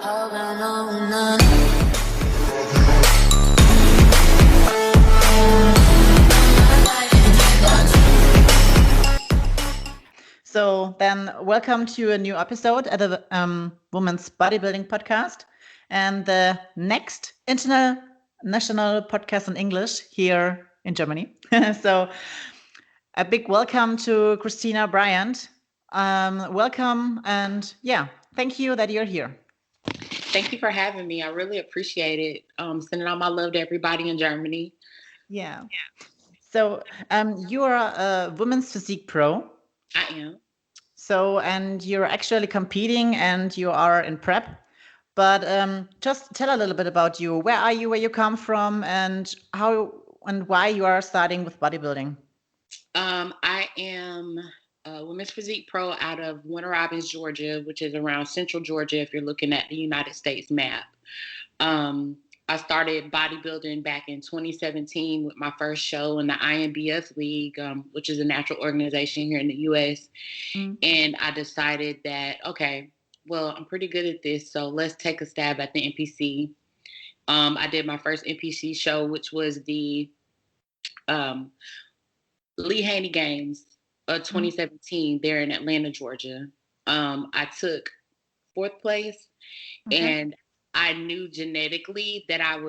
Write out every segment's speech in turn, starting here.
So then welcome to a new episode at the Women's Bodybuilding Podcast and the next international podcast in English here in Germany. So a big welcome to Christina Bryant. Welcome and thank you that you're here. Thank you for having me. I really appreciate it. Sending all my love to everybody in Germany. Yeah. So you are a women's physique pro. I am. So, and you're actually competing and you are in prep, but just tell a little bit about you. Where are you, where you come from, and how and why you are starting with bodybuilding? I am a women's physique pro out of Warner Robins, Georgia, which is around central Georgia if you're looking at the United States map. I started bodybuilding back in 2017 with my first show in the IFBB League, which is a natural organization here in the U.S. And I decided that, okay, well, I'm pretty good at this, so let's take a stab at the NPC. I did my first NPC show, which was the Lee Haney Games of 2017 there in Atlanta, Georgia. I took 4th place, and I knew genetically that I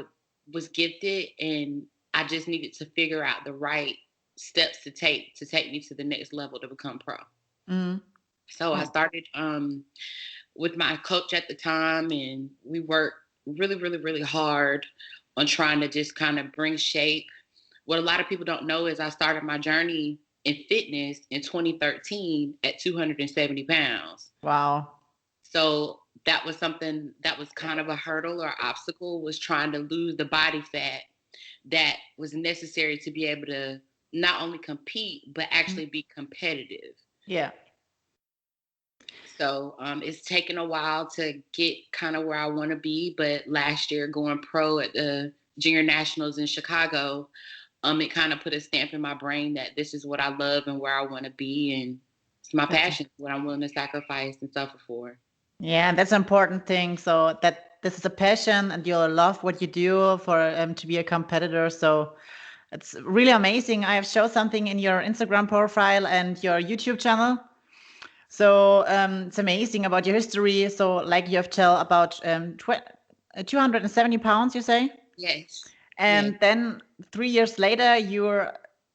was gifted, and I just needed to figure out the right steps to take me to the next level to become pro. So I started with my coach at the time, and we worked really, really, really hard on trying to just kind of bring shape. What a lot of people don't know is I started my journey in fitness in 2013 at 270 pounds. Wow. So that was something that was kind of a hurdle or obstacle, was trying to lose the body fat that was necessary to be able to not only compete, but actually be competitive. Yeah. So it's taken a while to get kind of where I want to be. But last year going pro at the Junior Nationals in Chicago, it kind of put a stamp in my brain that this is what I love and where I want to be. And it's my passion, what I'm willing to sacrifice and suffer for. Yeah, that's an important thing. So that this is a passion and you love what you do for to be a competitor. So it's really amazing. I have shown something in your Instagram profile and your YouTube channel. So it's amazing about your history. So like you have tell about 270 pounds, you say? Yes. And then 3 years later, you're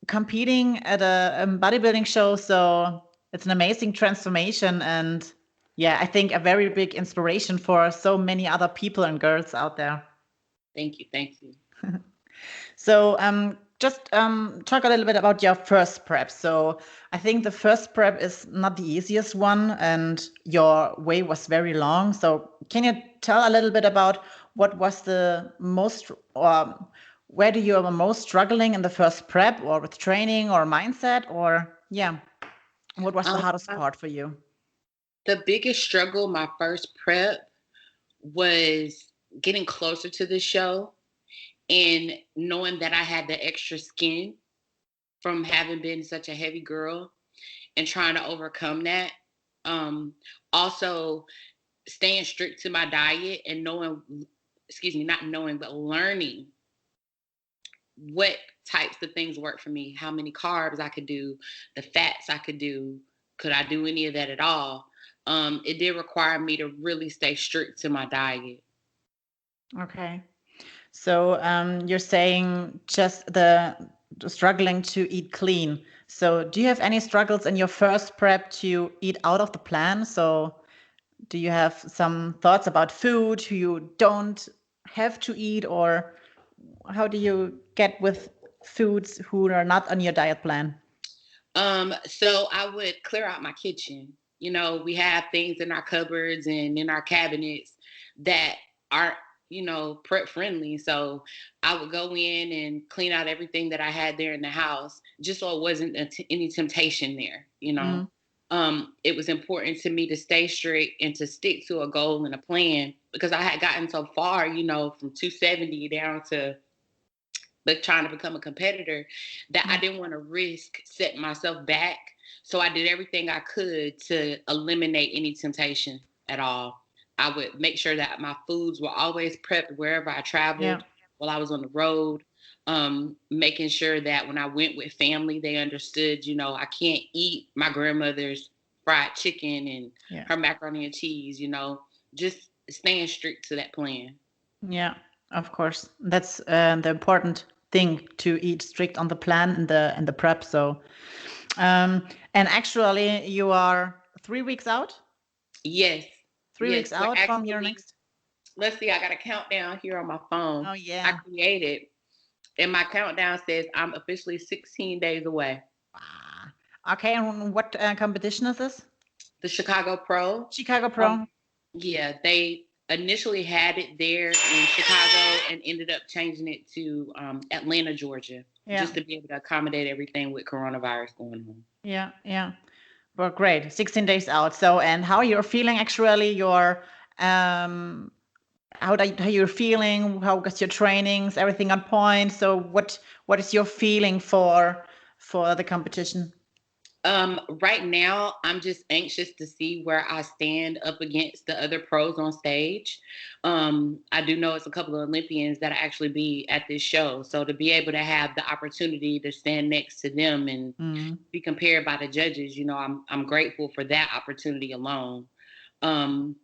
competing at a bodybuilding show. So it's an amazing transformation. And yeah, I think a very big inspiration for so many other people and girls out there. Thank you. Thank you. So just talk a little bit about your first prep. So I think the first prep is not the easiest one and your way was very long. So can you tell a little bit about what was the most, or where do you were most struggling in the first prep, or with training or mindset, or what was the hardest part for you? The biggest struggle my first prep was getting closer to the show and knowing that I had the extra skin from having been such a heavy girl and trying to overcome that. Also staying strict to my diet and learning what types of things work for me, how many carbs I could do, the fats I could do, could I do any of that at all? It did require me to really stay strict to my diet. Okay. So you're saying just the struggling to eat clean. So do you have any struggles in your first prep to eat out of the plan? So do you have some thoughts about food who you don't have to eat, or how do you get with foods who are not on your diet plan? So I would clear out my kitchen. You know, we have things in our cupboards and in our cabinets that aren't, prep friendly. So I would go in and clean out everything that I had there in the house, just so it wasn't any temptation there, It was important to me to stay straight and to stick to a goal and a plan, because I had gotten so far, from 270 down to trying to become a competitor, that I didn't want to risk setting myself back. So I did everything I could to eliminate any temptation at all. I would make sure that my foods were always prepped wherever I Yeah. traveled while I was on the road. Making sure that when I went with family, they understood, I can't eat my grandmother's fried chicken and Yeah. her macaroni and cheese, just staying strict to that plan. Yeah. Of course. That's the important thing, to eat strict on the plan and the prep. So, and actually, you are 3 weeks out. Yes. Three Yes. weeks We're out from your actually, next. let's see, I got a countdown here on my phone. Oh I yeah. created, and my countdown says I'm officially 16 days away. Ah. Okay. And what competition is this? The Chicago Pro. Chicago Um, Pro. yeah, they initially had it there in Chicago and ended up changing it to Atlanta, Georgia, Yeah. just to be able to accommodate everything with coronavirus going on. Yeah. Yeah. Well, great. 16 days out. So, and how you're feeling actually? Your how you're feeling? How was your trainings? Everything on point? So, what is your feeling for the competition? Right now, I'm just anxious to see where I stand up against the other pros on stage. I do know it's a couple of Olympians that actually be at this show, so to be able to have the opportunity to stand next to them and Mm. be compared by the judges, I'm grateful for that opportunity alone. Um,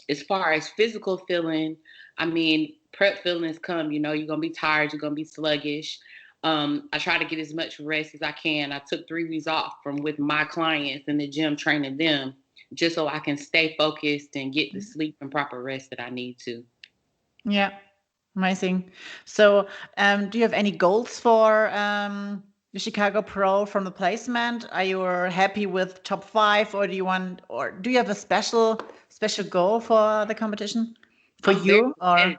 as far as physical feeling, I mean, prep feelings come, you're gonna be tired, you're gonna be sluggish. I try to get as much rest as I can. I took 3 weeks off from with my clients in the gym training them just so I can stay focused and get the sleep and proper rest that I need to. Yeah, amazing. So, do you have any goals for the Chicago Pro from the placement? Are you happy with top 5, or do you have a special goal for the competition for I'm very you? Or competitive.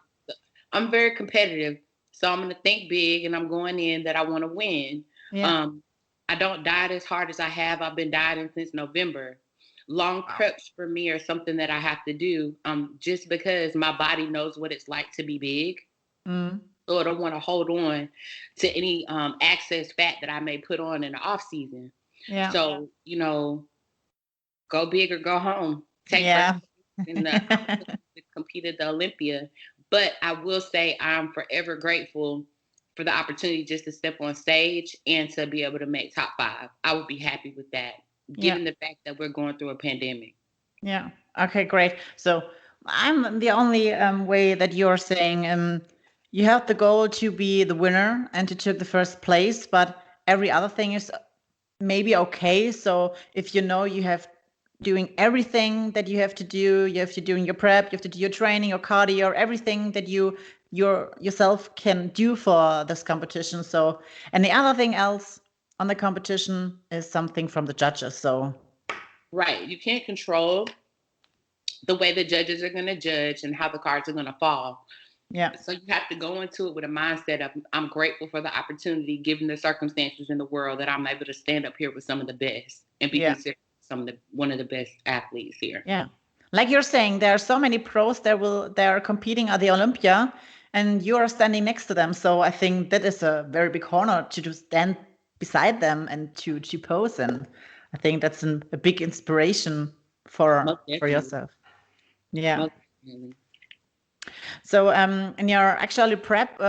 I'm very competitive. So I'm gonna think big and I'm going in that I want to win. yeah, Um, I don't diet as hard as I have. I've been dieting since November. Long wow. preps for me are something that I have to do just because my body knows what it's like to be big. Mm, So I don't want to hold on to any excess fat that I may put on in the off season. yeah, So, go big or go home. Take first yeah. place in the to compete at the Olympia. But I will say I'm forever grateful for the opportunity just to step on stage and to be able to make top 5. I would be happy with that, Yeah. given the fact that we're going through a pandemic. Yeah. Okay, great. So I'm the only way that you're saying you have the goal to be the winner and to take the first place, but every other thing is maybe okay. So if you have doing everything that you have to do in your prep, you have to do your training, your cardio, everything that yourself can do for this competition. So, and the other thing else on the competition is something from the judges. So Right. You can't control the way the judges are going to judge and how the cards are going to fall. yeah, So you have to go into it with a mindset of I'm grateful for the opportunity, given the circumstances in the world, that I'm able to stand up here with some of the best and be yeah. considered one of the best athletes here. Yeah. Like you're saying, there are so many pros that are competing at the Olympia and you are standing next to them. So I think that is a very big honor to just stand beside them and to pose. And I think that's a big inspiration Most for definitely. yourself. Yeah. Most definitely. So in your actually prep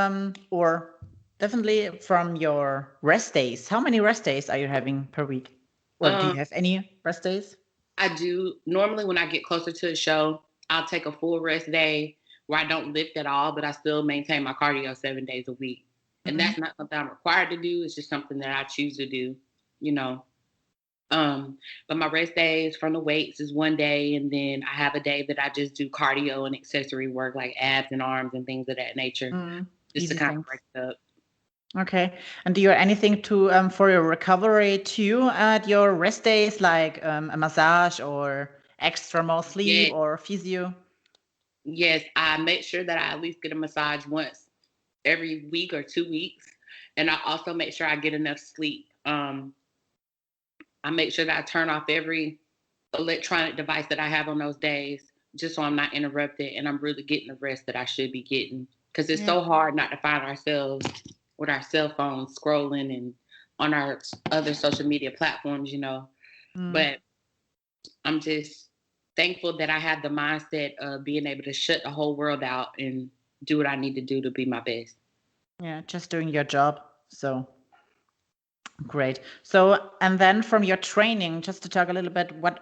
or definitely from your rest days, how many rest days are you having per week? Or do Um, you have any rest days? I do normally when I get closer to a show, I'll take a full rest day where I don't lift at all, but I still maintain my cardio 7 days a week. And Mhm. that's not something I'm required to do. It's just something that I choose to do, you know. Um, but my rest days from the weights is one day, and then I have a day that I just do cardio and accessory work like abs and arms and things of that nature, Mm, just to easy kind of things. break it up. Okay. And do you anything to for your recovery too at your rest days, like a massage or extra more sleep Yes, or physio? yes, I make sure that I at least get a massage once every week or 2 weeks, and I also make sure I get enough sleep. I make sure that I turn off every electronic device that I have on those days, just so I'm not interrupted and I'm really getting the rest that I should be getting. Because it's Yeah. so hard not to find ourselves with our cell phones scrolling and on our other social media platforms. Mm. But I'm just thankful that I have the mindset of being able to shut the whole world out and do what I need to do to be my best. Yeah, just doing your job. So great. So, and then from your training, just to talk a little bit, what,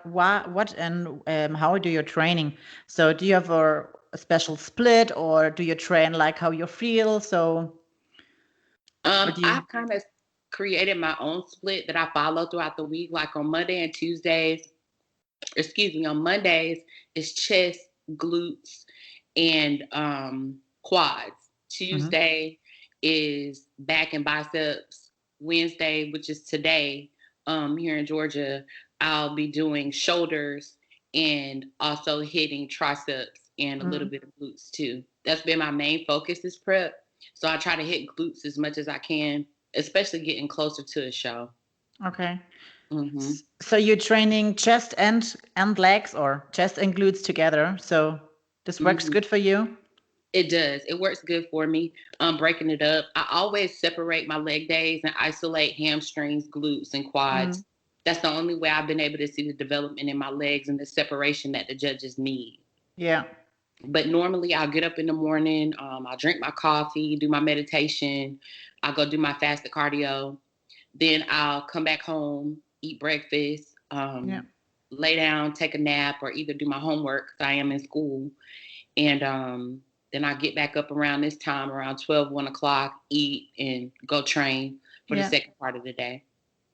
and how do you training? So, do you have a special split, or do you train like how you feel? So, what do you? I've kind of created my own split that I follow throughout the week. Like on Monday and Tuesdays, on Mondays is chest, glutes, and quads. Mhm. Tuesday is back and biceps. Wednesday, which is today, here in Georgia, I'll be doing shoulders and also hitting triceps and a little Mm. bit of glutes too. That's been my main focus this prep. So I try to hit glutes as much as I can, especially getting closer to a show. Okay. Hmm. So you're training chest and legs, or chest and glutes together. So this works Hmm. good for you. It does. It works good for me. Breaking it up. I always separate my leg days and isolate hamstrings, glutes, and quads. Mm. That's the only way I've been able to see the development in my legs and the separation that the judges need. Yeah. But normally I'll get up in the morning, I'll drink my coffee, do my meditation, I'll go do my fasted cardio. Then I'll come back home, eat breakfast, Yeah. lay down, take a nap, or either do my homework because I am in school. And then I get back up around this time, around 12, 1 o'clock, eat, and go train for the Yeah. second part of the day.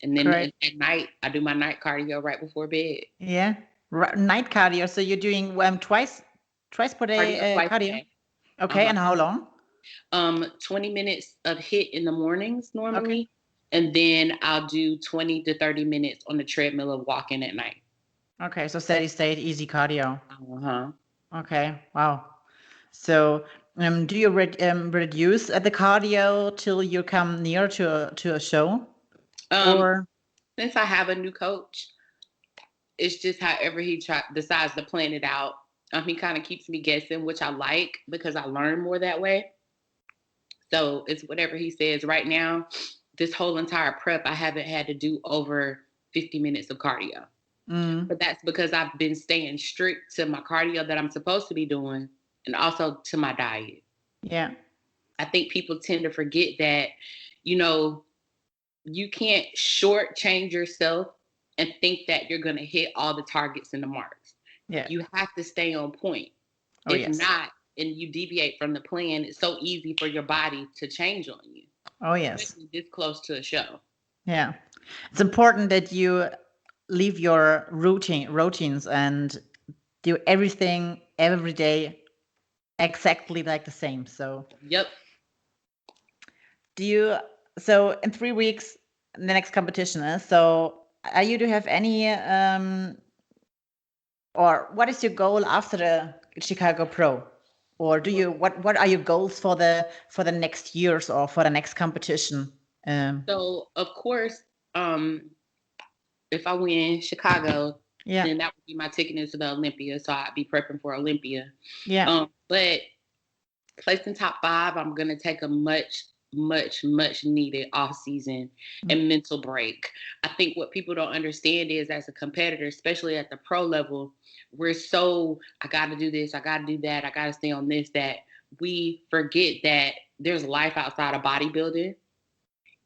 And then Great. at night, I do my night cardio right before bed. Yeah. Night cardio. So you're doing twice per Cardio day twice a cardio. day. Okay. Uh-huh. And how long? 20 minutes of hit in the mornings Okay. normally. And then I'll do 20 to 30 minutes on the treadmill of walking at night. Okay. So steady state, easy cardio. Uh-huh. Okay. Wow. So, do you reduce the cardio till you come near to a show, Um, or? since I have a new coach, it's just however he decides to plan it out. He kind of keeps me guessing, which I like because I learn more that way. So it's whatever he says. Right now, this whole entire prep, I haven't had to do over 50 minutes of cardio. Mm, But that's because I've been staying strict to my cardio that I'm supposed to be doing and also to my diet. yeah. I think people tend to forget that, you know, you can't shortchange yourself and think that you're going to hit all the targets and the marks. Yeah. You have to stay on point. Oh If yes. not, and you deviate from the plan, it's so easy for your body to change on you, Oh yes. especially this close to a show. Yeah. It's important that you leave your routines and do everything every day exactly like the same. So Yep. do you? So in 3 weeks, the next competition is. So are you do have any or what is your goal after the Chicago Pro? Or do you what are your goals for the next years or for the next competition? So, of course, um, if I win Chicago, Yeah, then that would be my ticket into the Olympia. So I'd be prepping for Olympia. yeah, But placing top five, I'm gonna take a much needed off season mm, and mental break. I think what people don't understand is as a competitor, especially at the pro level, we're so I gotta do this, I gotta do that, I gotta stay on this, that we forget that there's life outside of bodybuilding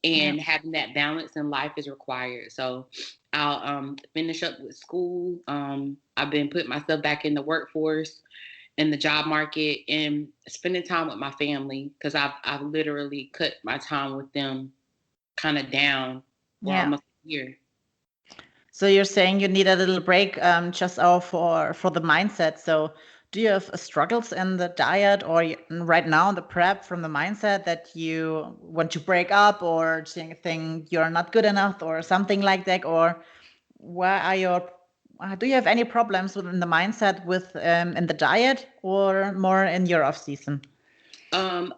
yeah, and having that balance in life is required. So I'll finish up with school. I've been putting myself back in the workforce in the job market and spending time with my family because I've literally cut my time with them kind of down for yeah. almost a year. So you're saying you need a little break, just out for the mindset. So do you have struggles in the diet, or right now in the prep from the mindset that you want to break up, or think you're not good enough, or something like that, or where are your do you have any problems within the mindset with in the diet, or more in your off season?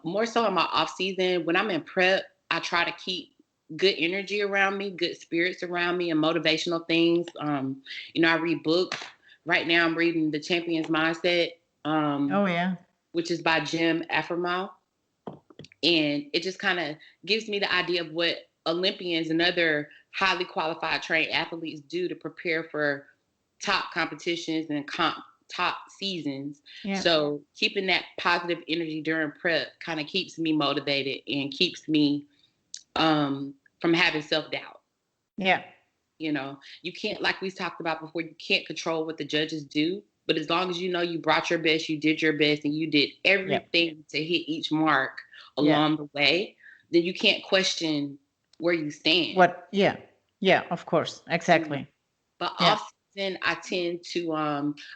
More so in my off season, when I'm in prep, I try to keep good energy around me, good spirits around me, and motivational things. I read books. Right now, I'm reading The Champion's Mindset, Oh yeah, which is by Jim Affermau. And it just kind of gives me the idea of what Olympians and other highly qualified trained athletes do to prepare for top competitions and top seasons. Yeah. So keeping that positive energy during prep kind of keeps me motivated and keeps me from having self-doubt. Yeah. You know, you can't, like we talked about before, you can't control what the judges do. But as long as you know you brought your best, you did your best, and you did Yeah. everything to hit each mark Yeah. along the way, then you can't question where you stand. What? Yeah. Yeah, of course. You know? Exactly. But Yeah. off season, I tend to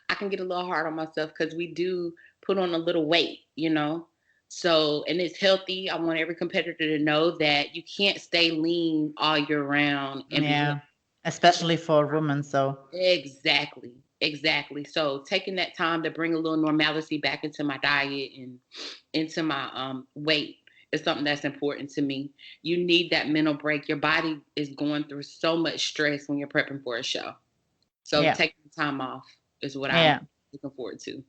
I can get a little hard on myself because we do put on a little weight, you know. So, and it's healthy. I want every competitor to know that you can't stay lean all year round and be Yeah. healthy. Especially for women. So, Exactly. Exactly. So taking that time to bring a little normalcy back into my diet and into my weight is something that's important to me. You need that mental break. Your body is going through so much stress when you're prepping for a show. So yeah. taking time off is what I'm Yeah. looking forward to.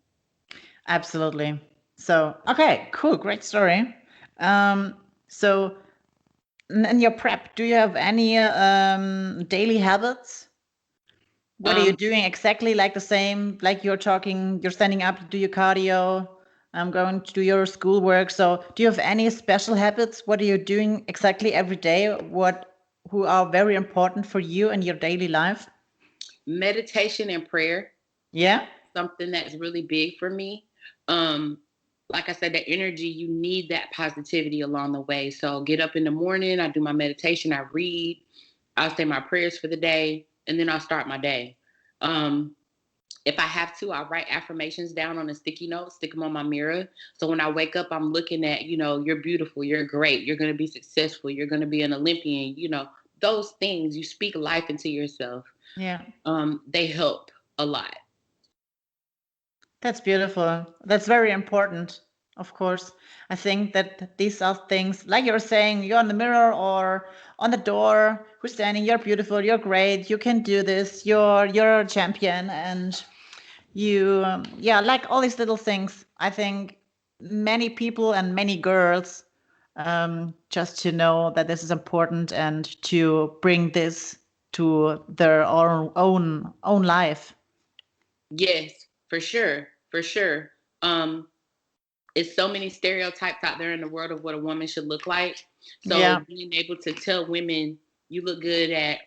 Absolutely. So, okay, cool. Great story. So, in your prep, do you have any daily habits? What are you Um, doing exactly like the same? Like you're talking, you're standing up, you do your cardio, I'm going to do your schoolwork. So, do you have any special habits? What are you doing exactly every day? Who are very important for you in your daily life? meditation and prayer, Yeah. something that's really big for me. Um, like I said, that energy, you need that positivity along the way. So get up in the morning, I do my meditation, I read, I'll say my prayers for the day, and then I'll start my day. Um, if I have to, I'll write affirmations down on a sticky note, stick them on my mirror. So when I wake up, I'm looking at, you're beautiful, you're great, you're going to be successful, you're going to be an Olympian, those things, you speak life into yourself. Yeah. They help a lot. That's beautiful. That's very important, of course. I think that these are things, like you're saying, you're on the mirror or on the door, who's standing, you're beautiful, you're great, you can do this, you're a champion, and yeah, like all these little things. I think many people and many girls just to know that this is important and to bring this to their own life. Yes, for sure, for sure. Um, it's so many stereotypes out there in the world of what a woman should look like. So Yeah, being able to tell women you look good at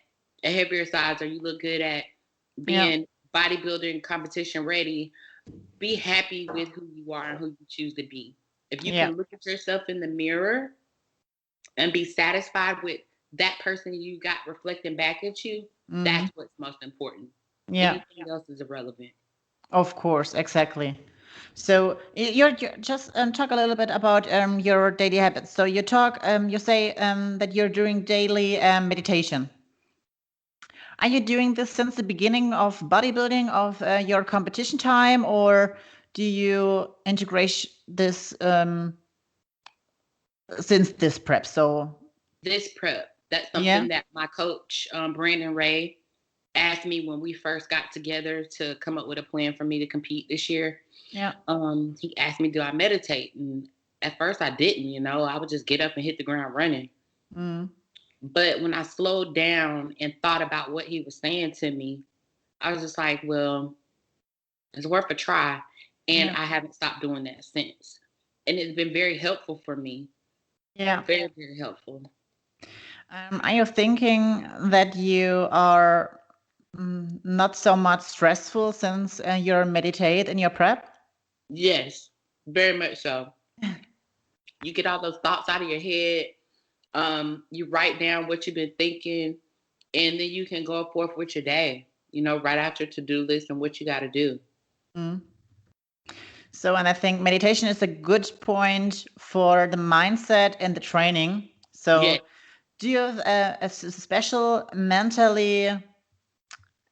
a heavier size or you look good at yeah, being bodybuilding competition ready, be happy with who you are and who you choose to be. If you yeah. can look at yourself in the mirror and be satisfied with that person you got reflecting back at you, Mm, that's what's most important. yeah. Anything else is irrelevant. Of course, exactly. So you're just talk a little bit about your daily habits. So you say that you're doing daily meditation. Are you doing this since the beginning of bodybuilding of your competition time, or do you integrate this since this prep? So This prep, that's yeah, something that my coach, Brandon Ray, asked me when we first got together to come up with a plan for me to compete this year. yeah, He asked me, do I meditate? And at first I didn't, I would just get up and hit the ground running. mm, But when I slowed down and thought about what he was saying to me, I was just like, well, it's worth a try. And yeah, I haven't stopped doing that since. And it's been very helpful for me. yeah. Very, very helpful. Are you thinking that you are not so much stressful since you meditate in your prep? Yes, very much so. You get all those thoughts out of your head. You write down what you've been thinking, and then you can go forth with your day, right out your to-do list and what you got to do. Mm. So, and I think meditation is a good point for the mindset and the training. Yeah. So, do you have special mentally,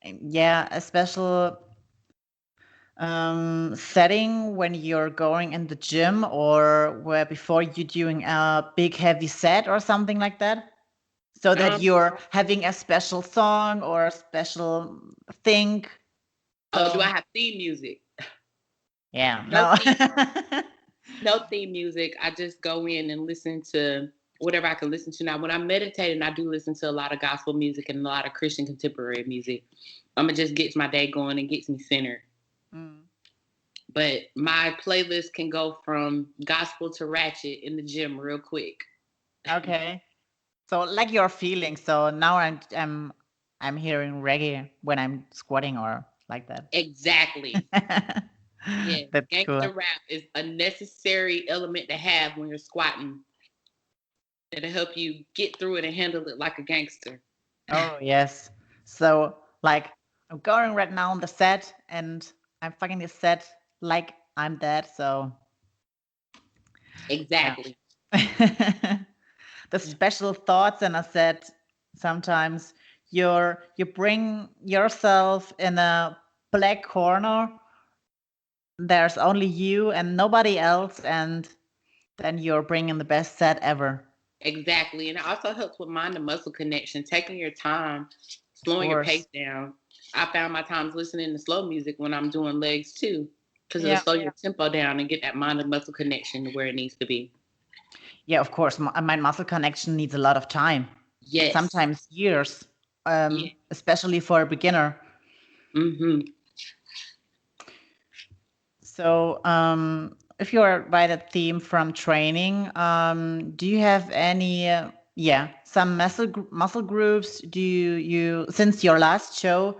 yeah, a special setting when you're going in the gym or where before you're doing a big heavy set or something like that? So that Um, you're having a special song or a special thing. oh, do I So have theme music? yeah, No no. theme, no theme music. I just go in and listen to whatever I can listen to. Now, when I'm meditating, I do listen to a lot of gospel music and a lot of Christian contemporary music. It just gets my day going and gets me centered. Mm. But my playlist can go from gospel to ratchet in the gym real quick. Okay. So like your feelings. So now I'm hearing reggae when I'm squatting or like that. Exactly. Yeah. That's Gangster cool. rap is a necessary element to have when you're squatting. It'll help you get through it and handle it like a gangster. Oh yes. So like I'm going right now on the set and I'm fucking the set like I'm dead. So yeah. Exactly. The special thoughts, and I said sometimes you bring yourself in a black corner. There's only you and nobody else, and then you're bringing the best set ever. Exactly. And it also helps with mind to muscle connection, taking your time, Of slowing your course. pace down. I found my times listening to slow music when I'm doing legs too, because it'll Yeah. slow your tempo down and get that mind to muscle connection to where it needs to be. Yeah, of course. My muscle connection needs a lot of time. Yes. Sometimes years, Yeah. especially for a beginner. Mm-hmm. So, if you are by the theme from training, do you have any, some muscle groups? Do you since your last show,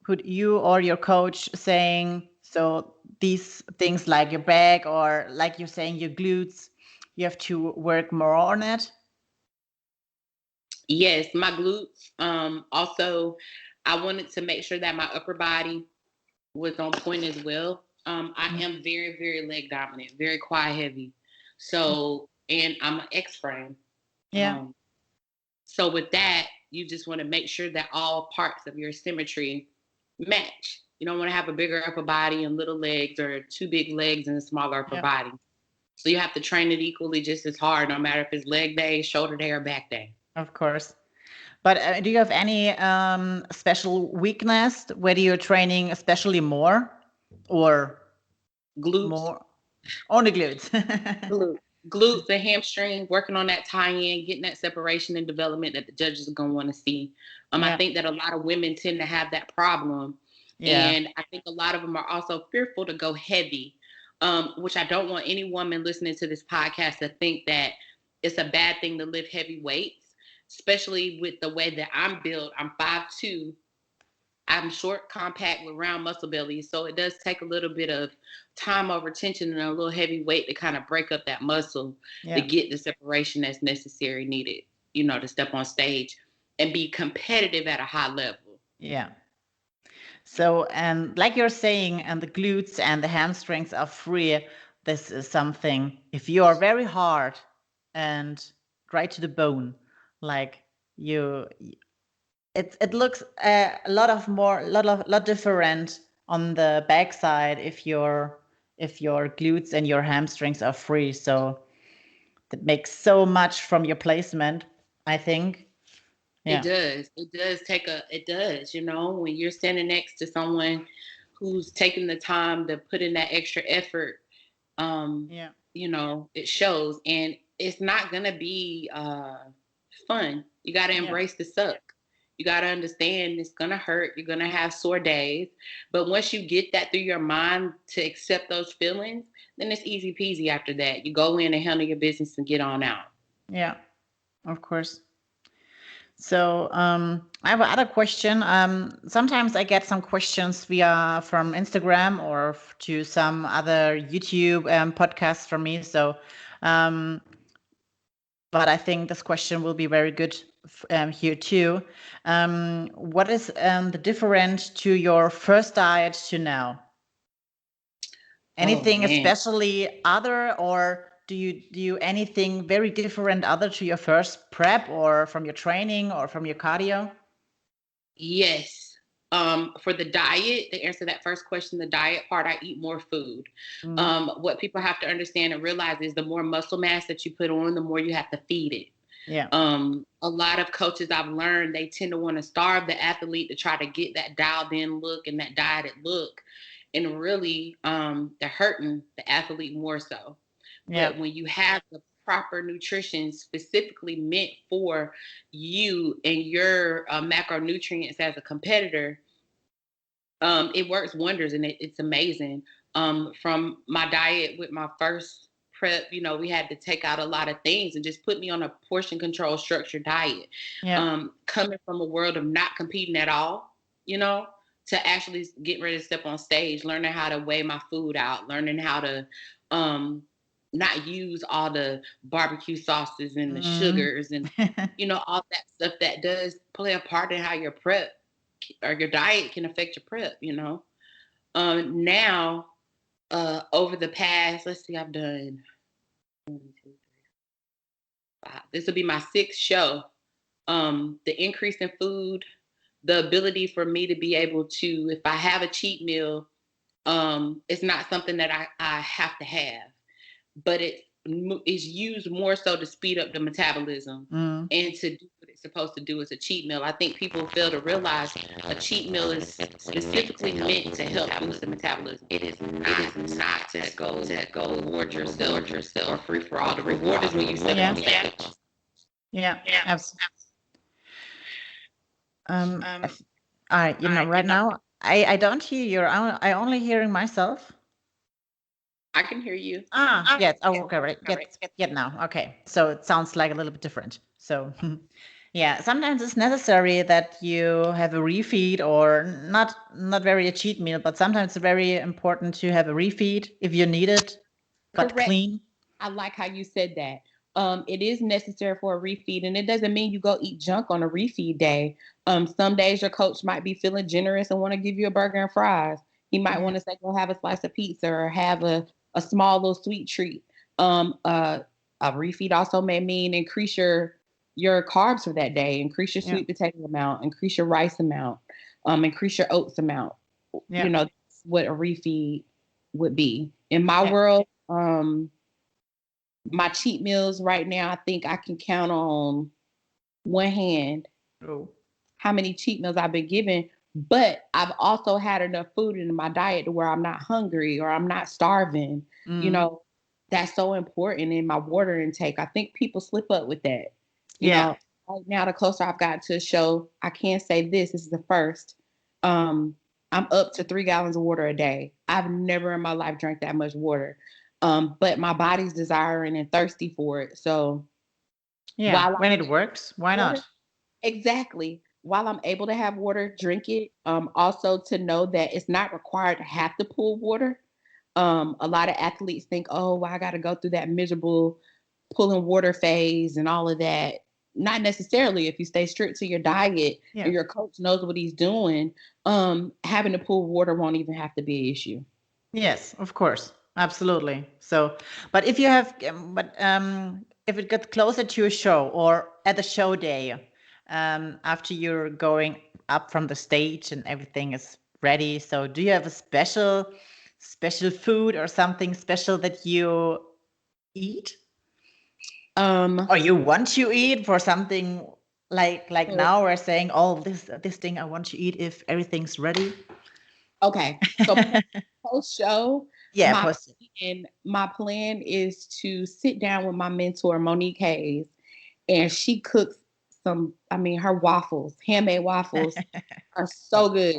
could you or your coach saying so these things like your back or like you're saying your glutes, you have to work more on it? Yes, my glutes. Also, I wanted to make sure that my upper body was on point as well. I Mm. am very, very leg dominant, very quad heavy. So, and I'm an X frame. Yeah, Um, so with that, you just want to make sure that all parts of your symmetry match. You don't want to have a bigger upper body and little legs, or too big legs and a smaller upper yeah, body. So you have to train it equally just as hard, no matter if it's leg day, shoulder day, or back day. of course. But do you have any special weakness where you're training especially more or Glutes, more only glutes? glutes, glutes and hamstrings, working on that tie-in, getting that separation and development that the judges are gonna want to see. I Yeah, think that a lot of women tend to have that problem, yeah, and I think a lot of them are also fearful to go heavy, which I don't want any woman listening to this podcast to think that it's a bad thing to lift heavy weights, especially with the way that I'm built. I'm 5'2". I'm short, compact with round muscle belly. So it does take a little bit of time over tension and a little heavy weight to kind of break up that muscle to yeah, get the separation that's necessary, needed, to step on stage and be competitive at a high level. yeah. So, and like you're saying, and the glutes and the hamstrings are free. This is something, if you are very hard and right to the bone, like you, it looks a lot different on the backside if your glutes and your hamstrings are free. So that makes so much from your placement, I think. It Yeah. does. It does, when you're standing next to someone who's taking the time to put in that extra effort, Yeah. it shows, and it's not going to be fun. You got to Yeah. embrace the suck. You got to understand it's going to hurt. You're going to have sore days. But once you get that through your mind to accept those feelings, then it's easy peasy after that. You go in and handle your business and get on out. Yeah. Of course. So I have another question. Sometimes I get some questions from Instagram or to some other YouTube podcasts from me. So, but I think this question will be very good here too. What is the difference to your first diet to now? Oh Anything man. especially other, or do you do anything very different other to your first prep or from your training or from your cardio? Yes. For the diet, to answer that first question, the diet part, I eat more food. Mm, What people have to understand and realize is the more muscle mass that you put on, the more you have to feed it. yeah, A lot of coaches I've learned, they tend to want to starve the athlete to try to get that dialed in look and that dieted look. And really, they're hurting the athlete more so. yeah, But when you have the proper nutrition specifically meant for you and your macronutrients as a competitor, it works wonders, and it's amazing. From my diet with my first prep, we had to take out a lot of things and just put me on a portion control structured diet. Yeah. Coming from a world of not competing at all, to actually get ready to step on stage, learning how to weigh my food out, learning how to not use all the barbecue sauces and the sugars and all that stuff that does play a part in how your prep or your diet can affect your prep. Now, over the past, let's see, I've done 1, 2, 3, 5. This will be my 6th show. The increase in food, the ability for me to be able to, if I have a cheat meal, it's not something that I have to have, but it is used more so to speed up the metabolism and to do what it's supposed to do as a cheat meal. I think people fail to realize a cheat meal is specifically meant to help boost the metabolism. It is not to go reward yourself or free for all. The reward is when you step on stage. Yeah, absolutely. Right now, I don't hear you. I only hearing myself. I can hear you. Yes. Oh, okay, right. Get now. Okay. So it sounds like a little bit different. So, yeah, sometimes it's necessary that you have a refeed or not very a cheat meal, but sometimes it's very important to have a refeed if you need it, but Correct. clean. I like how you said that. It is necessary for a refeed, and it doesn't mean you go eat junk on a refeed day. Some days your coach might be feeling generous and want to give you a burger and fries. He might want to say, go have a slice of pizza or have a small little sweet treat. A refeed also may mean increase your carbs for that day, increase your sweet potato amount, increase your rice amount, increase your oats amount. That's what a refeed would be. In my world, my cheat meals right now, I think I can count on one hand how many cheat meals I've been given, but I've also had enough food in my diet to where I'm not hungry or I'm not starving. That's so important in my water intake. I think people slip up with that. Right now, the closer I've got to a show, I can say this is the first. I'm up to 3 gallons of water a day. I've never in my life drank that much water. But my body's desiring and thirsty for it. So when it works, why not? Exactly. While I'm able to have water, drink it. Also to know that it's not required to have to pull water. A lot of athletes think, oh, well, I got to go through that miserable pulling water phase and all of that. Not necessarily. If you stay strict to your diet and your coach knows what he's doing, having to pull water won't even have to be an issue. Yes, of course. Absolutely. So, but if you have, if it gets closer to a show or at the show day, after you're going up from the stage and everything is ready, so do you have a special food or something special that you eat? Or you want to eat for something like now we're saying, oh, this thing I want to eat if everything's ready. Okay, so post show, my plan is to sit down with my mentor Monique Hayes, and she cooks her waffles, handmade waffles, are so good.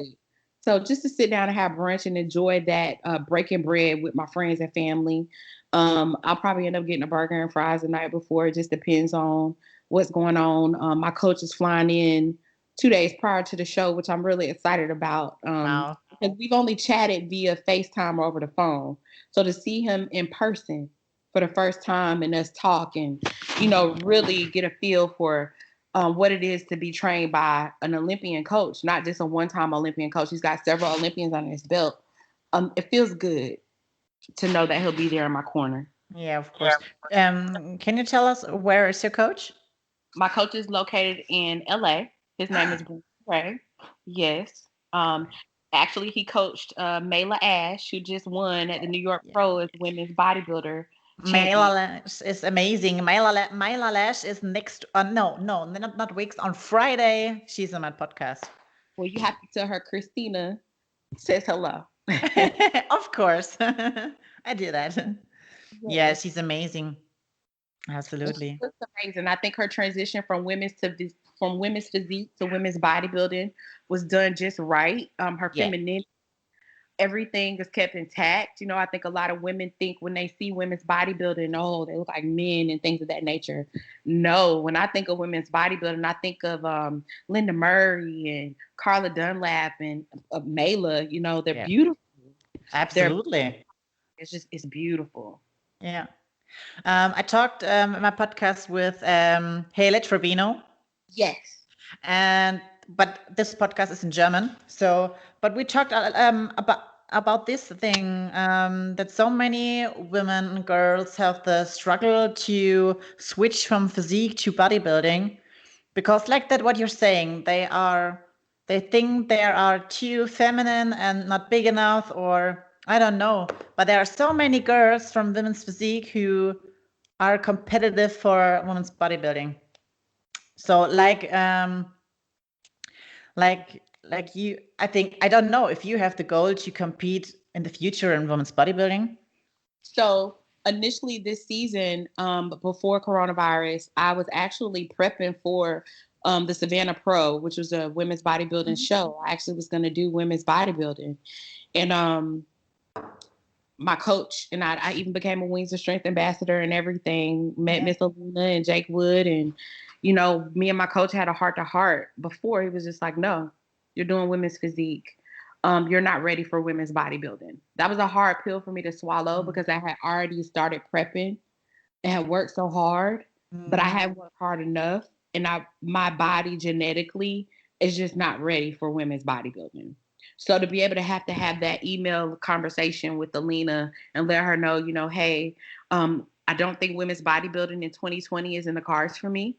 So just to sit down and have brunch and enjoy that breaking bread with my friends and family. I'll probably end up getting a burger and fries the night before. It just depends on what's going on. My coach is flying in 2 days prior to the show, which I'm really excited about. Wow. Because we've only chatted via FaceTime or over the phone. So to see him in person for the first time and us talk and, really get a feel for what it is to be trained by an Olympian coach, not just a one-time Olympian coach. He's got several Olympians on his belt. It feels good to know that he'll be there in my corner. Yeah, of course. Can you tell us where is your coach? My coach is located in LA. His name is Ray. Yes. Actually, he coached Mayla Ash, who just won at the New York Pro as women's bodybuilder. Mayla Lash is amazing. Mayla Lash is next. Not weeks, on Friday. She's on my podcast. Well, you have to tell her Christina says hello. Of course, I do that. Yeah, she's amazing. And she Absolutely. looks amazing. I think her transition from women's physique to women's bodybuilding was done just right. Her Yeah. femininity, everything is kept intact. I think a lot of women think when they see women's bodybuilding, oh, they look like men and things of that nature. No, when I think of women's bodybuilding, I think of Linda Murray and Carla Dunlap and Mayla. They're Yeah. beautiful. They're Absolutely. it's beautiful. Yeah. I talked in my podcast with Hele Trevino, Yes. and but this podcast is in German. So, but we talked about this thing that so many women and girls have the struggle to switch from physique to bodybuilding, because like that, what you're saying, they think they are too feminine and not big enough, or I don't know. But there are so many girls from women's physique who are competitive for women's bodybuilding. So like you, I think, I don't know if you have the goal to compete in the future in women's bodybuilding. So initially this season, before coronavirus, I was actually prepping for the Savannah Pro, which was a women's bodybuilding show. I actually was going to do women's bodybuilding. And my coach and I even became a Wings of Strength ambassador and everything, met Miss Alina and Jake Wood. And, me and my coach had a heart to heart before. He was just like, no, you're doing women's physique. You're not ready for women's bodybuilding. That was a hard pill for me to swallow because I had already started prepping and had worked so hard, but I hadn't worked hard enough. And my body genetically is just not ready for women's bodybuilding. So to be able to have that email conversation with Alina and let her know, hey, I don't think women's bodybuilding in 2020 is in the cards for me,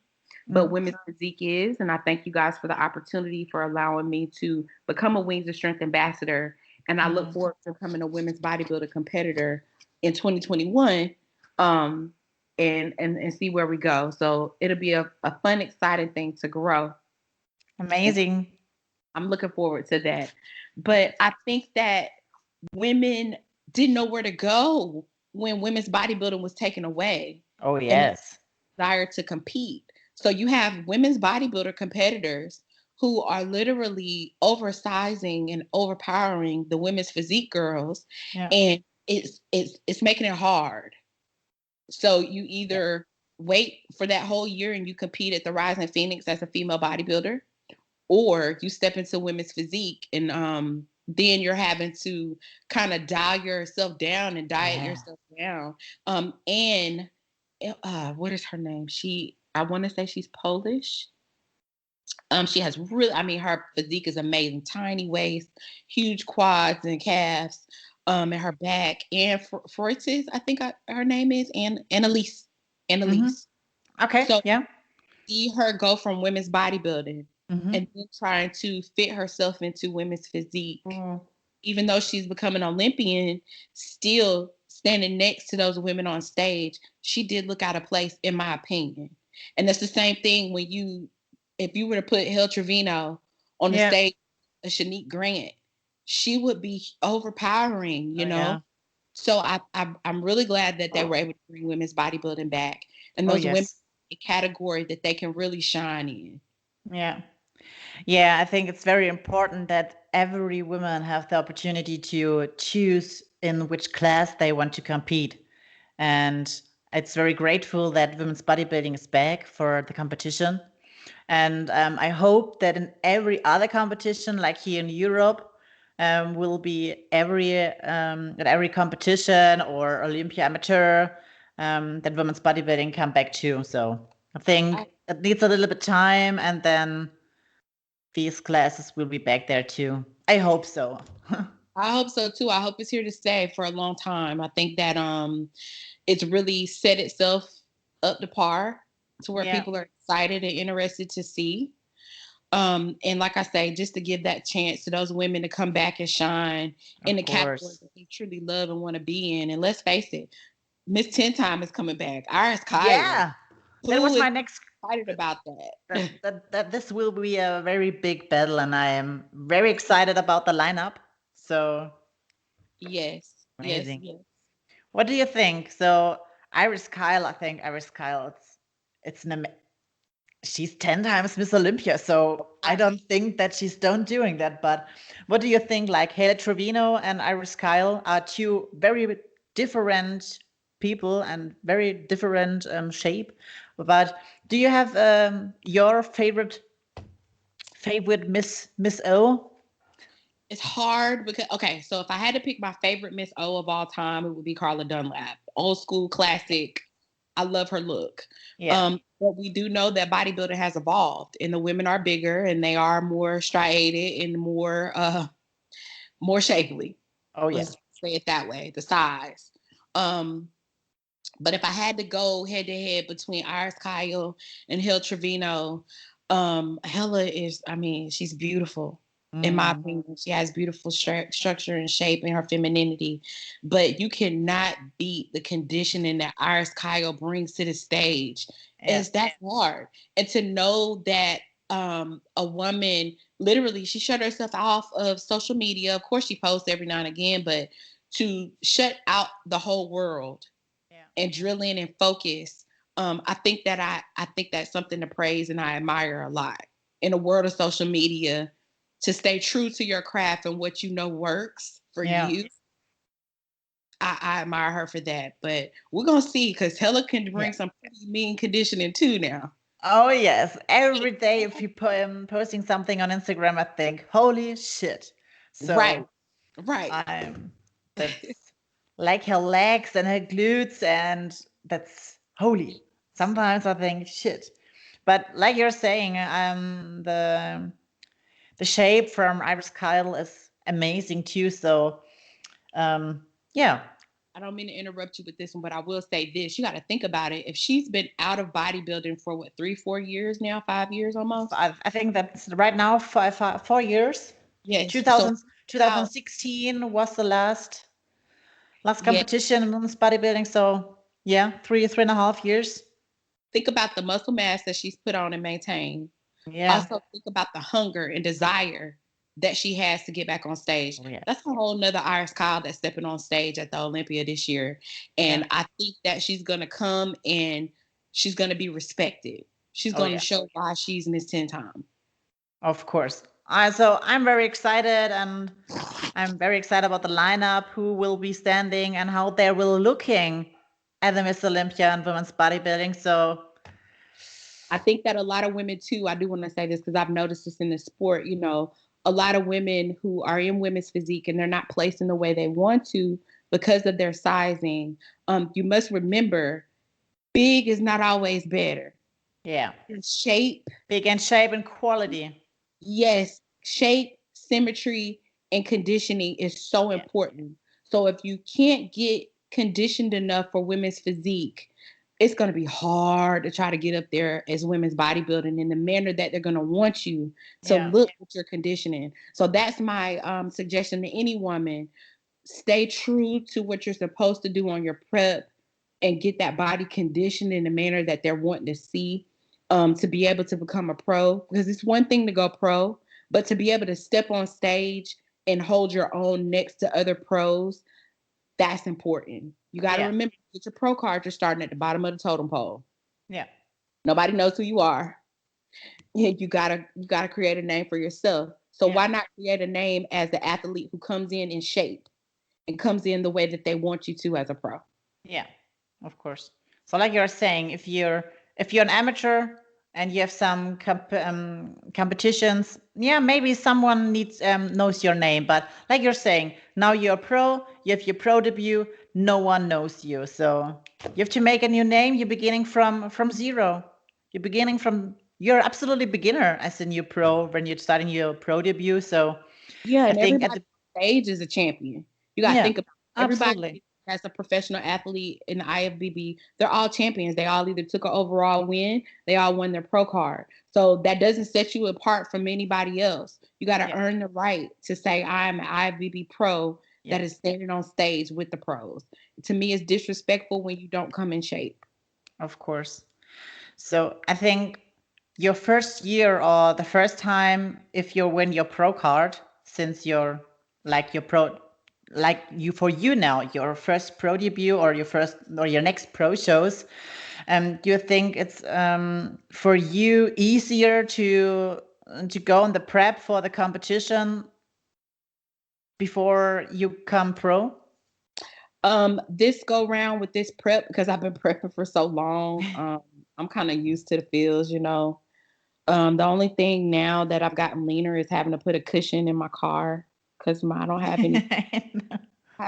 but women's physique is. And I thank you guys for the opportunity for allowing me to become a Wings of Strength ambassador. And I look forward to becoming a women's bodybuilder competitor in 2021. And see where we go. So it'll be a fun, exciting thing to grow. Amazing. I'm looking forward to that. But I think that women didn't know where to go when women's bodybuilding was taken away. Oh And yes. desire to compete. So you have women's bodybuilder competitors who are literally oversizing and overpowering the women's physique girls. Yeah. And it's making it hard. So you either wait for that whole year and you compete at the Rising Phoenix as a female bodybuilder, or you step into women's physique and then you're having to kind of dial yourself down and diet yourself down. And what is her name? I want to say she's Polish. She has really, I mean, her physique is amazing. Tiny waist, huge quads and calves, and her back. And Freutis, I think her name is, and Annalise. Annalise. Okay. So Yeah. see her go from women's bodybuilding Mm-hmm. and then trying to fit herself into women's physique. Mm. Even though she's become an Olympian, still standing next to those women on stage, she did look out of place, in my opinion. And that's the same thing if you were to put Hel Trevino on the Yeah. stage, a Shanique Grant, she would be overpowering, Oh yeah. So I'm really glad that they were able to bring women's bodybuilding back, and Oh those women, yes. a category that they can really shine in. Yeah. Yeah, I think it's very important that every woman have the opportunity to choose in which class they want to compete. And it's very grateful that women's bodybuilding is back for the competition. And I hope that in every other competition, like here in Europe, will be at every competition or Olympia amateur, that women's bodybuilding come back too. So I think it needs a little bit time, and then these classes will be back there too. I hope so. I hope so too. I hope it's here to stay for a long time. I think that it's really set itself up to par to where Yeah, people are excited and interested to see. And like I say, just to give that chance to those women to come back and shine in of the categories course. that they truly love and want to be in. And let's face it, Miss Ten Time is coming back. Iris Kyler. Yeah, that Who was is my next. excited about that? That this will be a very big battle, and I am very excited about the lineup. So Yes, yes, amazing. yes. What do you think? So Iris Kyle, I think Iris Kyle, it's she's 10 times Miss Olympia, so I don't think that she's done doing that. But what do you think? Like Haley Trevino and Iris Kyle are two very different people and very different shape. But do you have your favorite Miss O? It's hard because okay, so if I had to pick my favorite Miss O of all time, it would be Carla Dunlap. Old school classic. I love her look. Yeah. But we do know that bodybuilding has evolved and the women are bigger and they are more striated and more shapely. Oh yeah. Let's say it that way, the size. But if I had to go head to head between Iris Kyle and Hill Trevino, Hella is, I mean, she's beautiful. In my opinion, she has beautiful structure and shape and her femininity, but you cannot beat the conditioning that Iris Kyle brings to the stage. It's that hard. And to know that a woman, literally, she shut herself off of social media. Of course, she posts every now and again, but to shut out the whole world and drill in and focus. I think that's something to praise and I admire a lot. In a world of social media, to stay true to your craft and what you know works for you. I admire her for that. But we're gonna see because Hella can bring some pretty mean conditioning too now. Oh yes, every day if you posting something on Instagram, I think, holy shit. So right. that's like her legs and her glutes, and that's holy. Sometimes I think shit, but like you're saying, the shape from Iris Kyle is amazing too. So yeah. I don't mean to interrupt you with this one, but I will say this. You got to think about it. If she's been out of bodybuilding for what, 3-4 years now, 5 years almost? I think that's right now 4 years. Yes. 2016 was the last competition in women's bodybuilding. So yeah, 3.5 years. Think about the muscle mass that she's put on and maintained. Yeah. Also think about the hunger and desire that she has to get back on stage. That's a whole nother Iris Kyle that's stepping on stage at the Olympia this year. And I think that she's going to come and she's going to be respected. She's going to show why she's Miss 10 time. Of course. So I'm very excited, and I'm very excited about the lineup, who will be standing and how they will looking at the Miss Olympia and women's bodybuilding. So I think that a lot of women too, I do want to say this because I've noticed this in the sport, you know, a lot of women who are in women's physique and they're not placed in the way they want to because of their sizing. You must remember, big is not always better. Yeah. Shape. Big and shape and quality. Yes. Shape, symmetry, and conditioning is so important. So if you can't get conditioned enough for women's physique, it's going to be hard to try to get up there as women's bodybuilding in the manner that they're going to want you to look at your conditioning. So that's my suggestion to any woman. Stay true to what you're supposed to do on your prep and get that body conditioned in the manner that they're wanting to see to be able to become a pro. Because it's one thing to go pro, but to be able to step on stage and hold your own next to other pros, that's important. You got to remember, get your pro card, you're starting at the bottom of the totem pole. Yeah. Nobody knows who you are. You gotta create a name for yourself. So why not create a name as the athlete who comes in shape and comes in the way that they want you to as a pro? Yeah, of course. So like you're saying, if you're an amateur and you have some competitions, maybe someone knows your name. But like you're saying, now you're a pro, you have your pro debut, no one knows you. So you have to make a new name. You're beginning from zero. You're absolutely beginner as a new pro when you're starting your pro debut. So yeah, and I think everybody on stage is a champion. You got to think about everybody as a professional athlete in the IFBB. They're all champions. They all either took an overall win, they all won their pro card. So that doesn't set you apart from anybody else. You got to earn the right to say, I'm an IFBB pro that is standing on stage with the pros. To me, it's disrespectful when you don't come in shape. Of course. So I think your first year or the first time, if you win your pro card, since you're like your pro, like for you now, your first pro debut or your next pro shows, do you think it's for you easier to go on the prep for the competition before you come pro? This go round with this prep, because I've been prepping for so long. I'm kind of used to the feels, you know. The only thing now that I've gotten leaner is having to put a cushion in my car because I don't have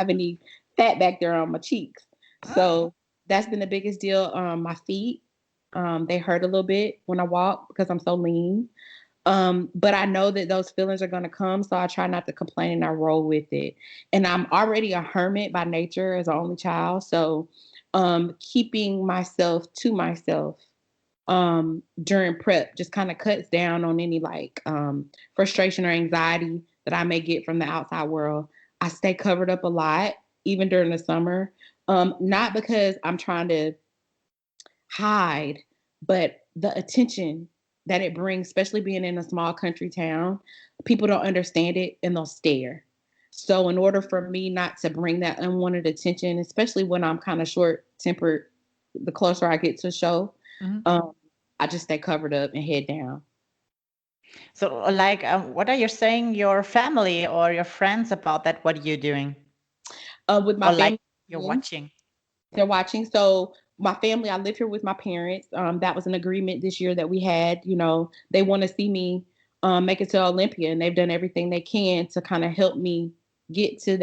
any fat back there on my cheeks. So that's been the biggest deal. My feet, they hurt a little bit when I walk because I'm so lean. But I know that those feelings are going to come, so I try not to complain and I roll with it. And I'm already a hermit by nature as an only child, so keeping myself to myself during prep just kind of cuts down on any like frustration or anxiety that I may get from the outside world. I stay covered up a lot, even during the summer. Not because I'm trying to hide, but the attention that it brings, especially being in a small country town, people don't understand it and they'll stare. So in order for me not to bring that unwanted attention, especially when I'm kind of short tempered, the closer I get to a show, I just stay covered up and head down. So, like, what are you saying your family or your friends about that? What are you doing? With my family, you're watching. They're watching. So my family, I live here with my parents. That was an agreement this year that we had. You know, they want to see me make it to Olympia, and they've done everything they can to kind of help me get to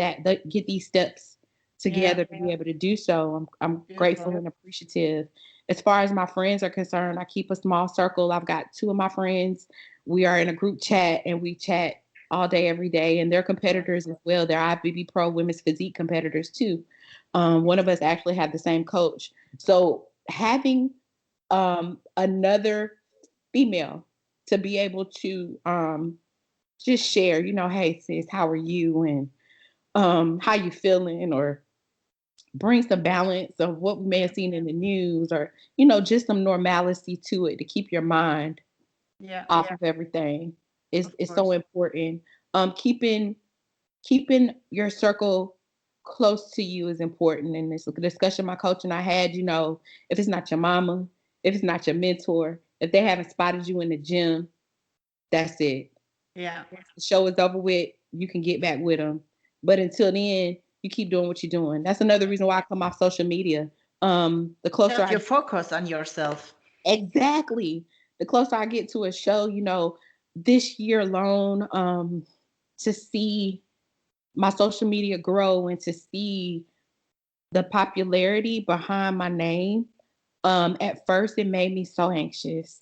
get these steps together to be able to do so. I'm grateful and appreciative. As far as my friends are concerned, I keep a small circle. I've got 2 of my friends. We are in a group chat and we chat all day, every day, and they're competitors as well. They're IFBB Pro Women's Physique competitors too. One of us actually had the same coach. So having another female to be able to just share, you know, hey sis, how are you, and how you feeling, or bring some balance of what we may have seen in the news, or you know, just some normalcy to it to keep your mind off of everything is so important. Keeping your circle close to you is important. And this discussion my coach and I had, you know, if it's not your mama, if it's not your mentor, if they haven't spotted you in the gym, that's it. Yeah. Once the show is over with, you can get back with them. But until then, you keep doing what you're doing. That's another reason why I come off social media. The closer you focus on yourself. Exactly. The closer I get to a show, you know, this year alone, to see my social media grow and to see the popularity behind my name, at first it made me so anxious.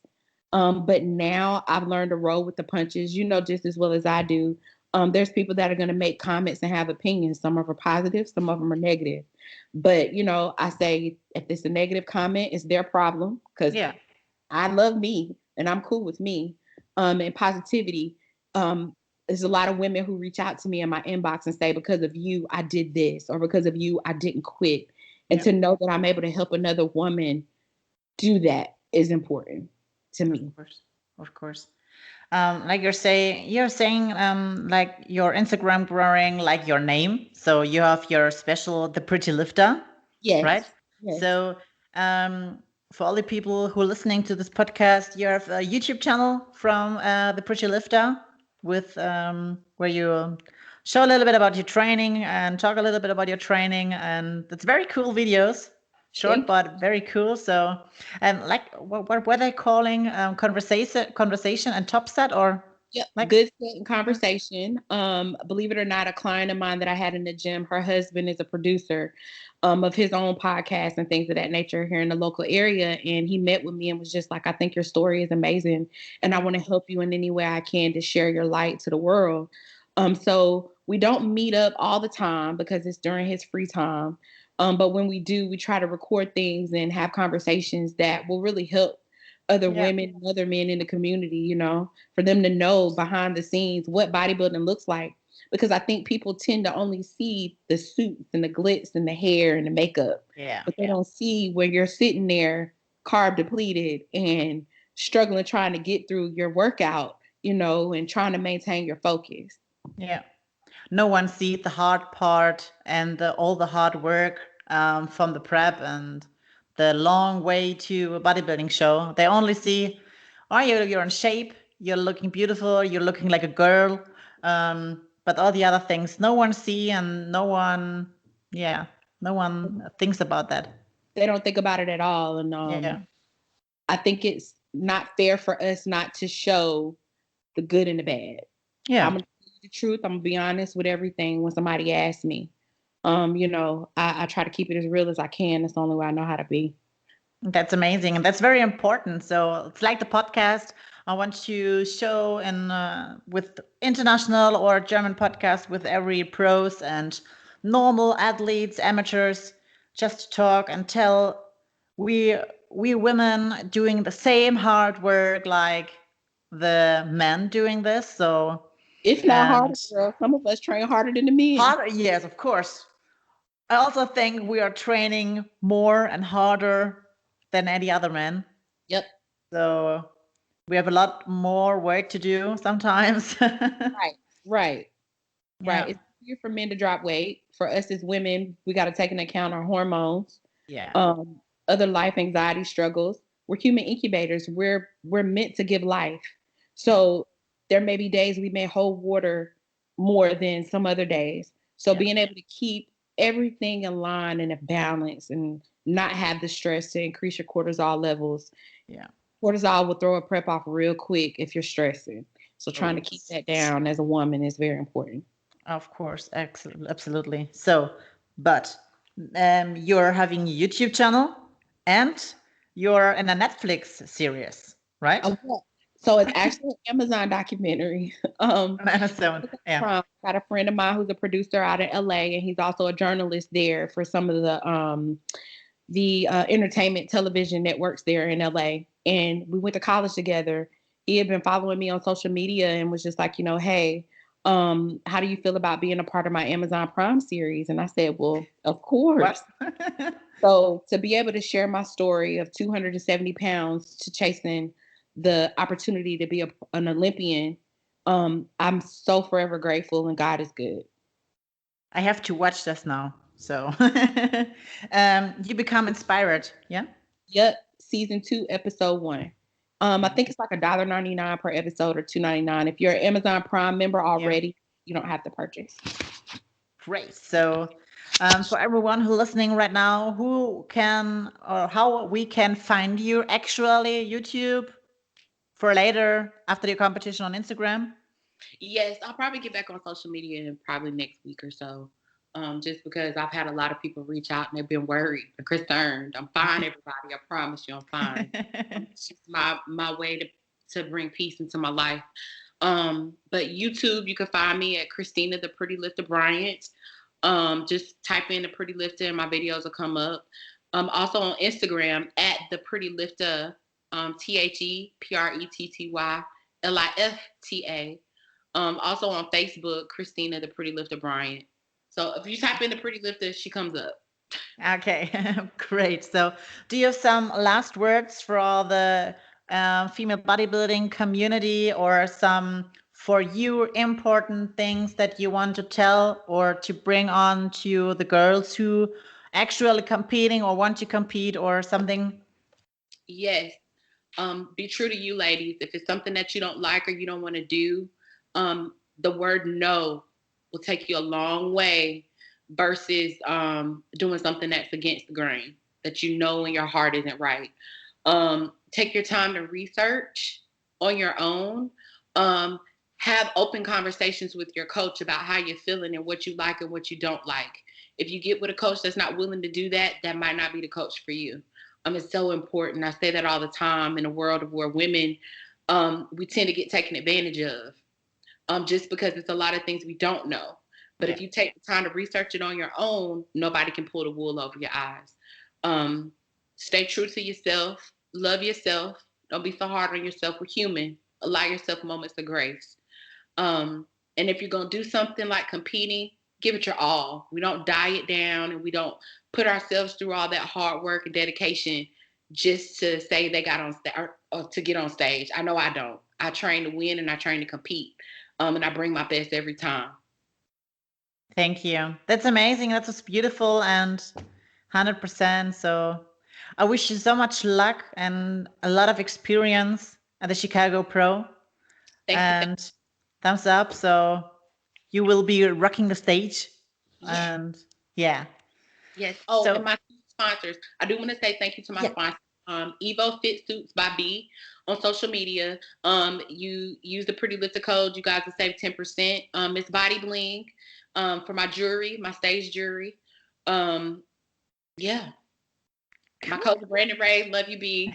But now I've learned to roll with the punches, you know, just as well as I do. There's people that are going to make comments and have opinions. Some of them are positive, some of them are negative. But, you know, I say if it's a negative comment, it's their problem, because I love me and I'm cool with me. And positivity. There's a lot of women who reach out to me in my inbox and say, because of you, I did this, or because of you, I didn't quit. And to know that I'm able to help another woman do that is important to me. Of course. Like you're saying, like your Instagram growing like your name. So you have your special, the Pretty Lifter. Yes. Right? Yes. So for all the people who are listening to this podcast, you have a YouTube channel from the Pretty Lifter with where you show a little bit about your training and talk a little bit about your training, and it's very cool videos. Short but very cool. So, like what were they calling conversation and top set, or good set and conversation. Believe it or not, a client of mine that I had in the gym, her husband is a producer of his own podcast and things of that nature here in the local area. And he met with me and was just like, I think your story is amazing, and I want to help you in any way I can to share your light to the world. So we don't meet up all the time because it's during his free time. But when we do, we try to record things and have conversations that will really help other women and other men in the community, you know, for them to know behind the scenes what bodybuilding looks like. Because I think people tend to only see the suits and the glitz and the hair and the makeup. But they don't see where you're sitting there carb depleted and struggling trying to get through your workout, you know, and trying to maintain your focus. Yeah. no one sees the hard part and all the hard work from the prep and the long way to a bodybuilding show. They only see, oh, you're in shape, you're looking beautiful, you're looking like a girl. But all the other things no one see and no one, yeah, no one thinks about that. They don't think about it at all. And Yeah. I think it's not fair for us not to show the good and the bad. Yeah. I'm gonna tell you the truth. I'm gonna be honest with everything when somebody asks me. I try to keep it as real as I can. That's the only way I know how to be. That's amazing, and that's very important. So it's like the podcast. I want to show in with international or German podcast with every pros and normal athletes, amateurs, just to talk and tell we women doing the same hard work like the men doing this. So If not harder, and girl. Some of us train harder than the men. harder, yes, of course. I also think we are training more and harder than any other man. Yep. So we have a lot more work to do sometimes. Right. Yeah. It's easier for men to drop weight. For us as women, we got to take into account our hormones, Yeah. other life anxiety struggles. We're human incubators. We're meant to give life. So there may be days we may hold water more than some other days. So being able to keep everything in line and a balance and not have the stress to increase your cortisol levels. Yeah. Cortisol will throw a prep off real quick if you're stressing. So trying to keep that down as a woman is very important. Of course, absolutely. So, but you're having a YouTube channel and you're in a Netflix series, right? So it's actually an Amazon documentary. On Amazon. Yeah. Got a friend of mine who's a producer out of LA, and he's also a journalist there for some of the entertainment television networks there in LA. And we went to college together. He had been following me on social media and was just like, hey, how do you feel about being a part of my Amazon Prime series? And I said, well, of course. So to be able to share my story of 270 pounds to chasing the opportunity to be an Olympian, I'm so forever grateful, and God is good. I have to watch this now. So you become inspired, yeah? Yep, season 2, episode 1. I think it's like $1.99 per episode or $2.99. If you're an Amazon Prime member already, you don't have to purchase. Great. So for everyone who's listening right now, who can or how we can find you actually YouTube for later after your competition on Instagram? Yes, I'll probably get back on social media in probably next week or so. Just because I've had a lot of people reach out and they've been worried and concerned. I'm fine, everybody. I promise you, I'm fine. It's just my way to bring peace into my life. But YouTube, you can find me at Christina the Pretty Lifter Bryant. Just type in the Pretty Lifter and my videos will come up. Also on Instagram at the Pretty Lifter, ThePrettyLifta. Also on Facebook, Christina the Pretty Lifter Bryant. So if you type in the Pretty Lifter, she comes up. Okay, great. So do you have some last words for all the female bodybuilding community, or some for you important things that you want to tell or to bring on to the girls who actually competing or want to compete or something? Yes. Be true to you, ladies. If it's something that you don't like or you don't want to do, the word no will take you a long way versus doing something that's against the grain that you know in your heart isn't right. Take your time to research on your own. Have open conversations with your coach about how you're feeling and what you like and what you don't like. If you get with a coach that's not willing to do that, that might not be the coach for you. It's so important. I say that all the time in a world of where women, we tend to get taken advantage of just because it's a lot of things we don't know. But if you take the time to research it on your own, nobody can pull the wool over your eyes. Stay true to yourself. Love yourself. Don't be so hard on yourself. We're human. Allow yourself moments of grace. And if you're going to do something like competing, give it your all. We don't diet down and we don't put ourselves through all that hard work and dedication just to say they got on stage or to get on stage. I know I don't. I train to win and I train to compete. And I bring my best every time. Thank you. That's amazing. That was beautiful and 100%. So I wish you so much luck and a lot of experience at the Chicago Pro. Thank you. And thumbs up. So you will be rocking the stage. Yes. And yeah. Yes. Oh, and So my sponsors. I do want to say thank you to my yeah. sponsors. Evo Fit Suits by B on social media. You use the Pretty Lifter code. You guys will save 10%. It's Body Bling. For my jewelry, my stage jewelry. Yeah. My Cool. coach Brandon Ray, love you, B.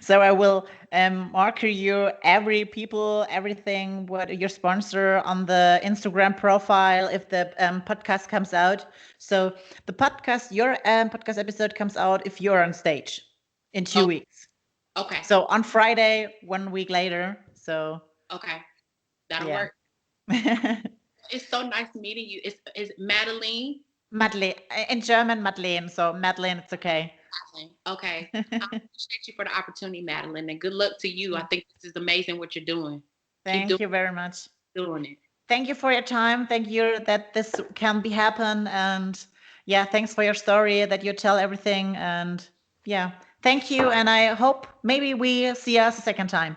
So I will mark you everything what your sponsor on the Instagram profile if the podcast comes out. So the podcast, your podcast episode comes out if you're on stage in 2 weeks. Okay. So on Friday, 1 week later. So Okay. That'll yeah. work. It's so nice meeting you. It's Madeline. Madeleine in German, Madeleine. So Madeleine, it's okay. Okay. I appreciate you for the opportunity, Madeline, and good luck to you. I think this is amazing what you're doing. Thank you very much. Doing it. Thank you for your time. Thank you that this can be happen. And yeah, thanks for your story that you tell everything. And yeah, thank you. And I hope maybe we see us a second time.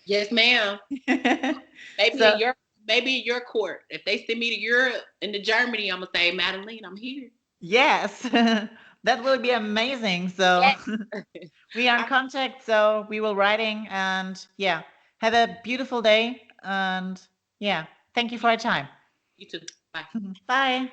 Yes, ma'am. Maybe So, in your court. If they send me to Europe and to Germany, I'm gonna say, Madeline, I'm here. yes, that will be amazing. So Yes. we are in contact. So we will writing and yeah, have a beautiful day. And yeah, thank you for your time. You too. Bye. Bye.